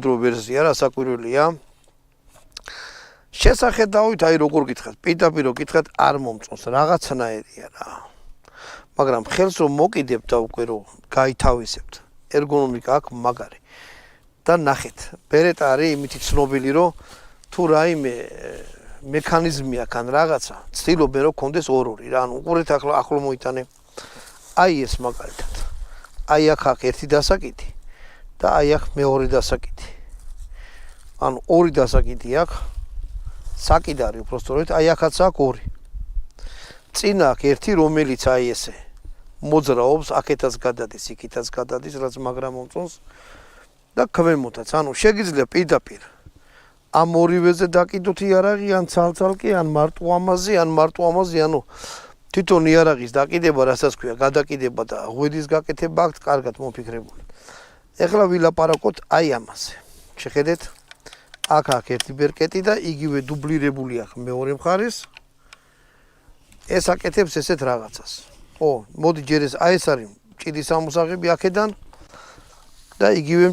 ვერსია რა საკვირველია. შესახედავით აი როგორ გითხრათ, პირდაპირ გითხრათ არ მომწონს, რაღაცნაირია რა. მაგრამ ხელს რომ მოკიდებთ და უკვე რომ გაითავისებთ, ერგონომიკა აქვს მაგარი. და ნახეთ, ბერეტა არის იმითი ცნობილი რომ თუ რაიმე მექანიზმი აქვს ან რაღაცა, ცდილობენ რომ კონდეს ორ-ორი რა, ანუ უყურეთ ახლო მოიტანე. აი ეს მაგალითად. აი აქ ერთი დასაკიდი და აი აქ მეორე დასაკიდი. ანუ ორი დასაკიდი აქვს. საკიდარი უბრალოდ აი აქაც აქვს ორი. წინა აქ ერთი რომელიც აი ესე მოძრაობს, აქეთაც გადადის, იქითაც გადადის, რაც მაგრამ მომწონს და ქვემოთაც. ანუ შეგიძლია პირდაპირ ამ ორივეზე დაკიდოთ იარაღი, ან ცალ-ცალკე, ან მარტო ამაზე, ანუ თვითონ იარაღის დაკიდება, რასაც ქვია, გადაკიდება და ღვედის გაკეთება აქვს კარგად მოფიქრებული. ეხლა ვილაპარაკოთ აი ამაზე. შეხედეთ, აქ აქვს ერთი ბერკეტი და იგივე დუბლირებული აქვს მეორე მხარეს. ეს აკეთებს ესეთ რაღაცას. მოდი ჯერ ეს არის ჭიდის ამოსაღები აქედან და იგივე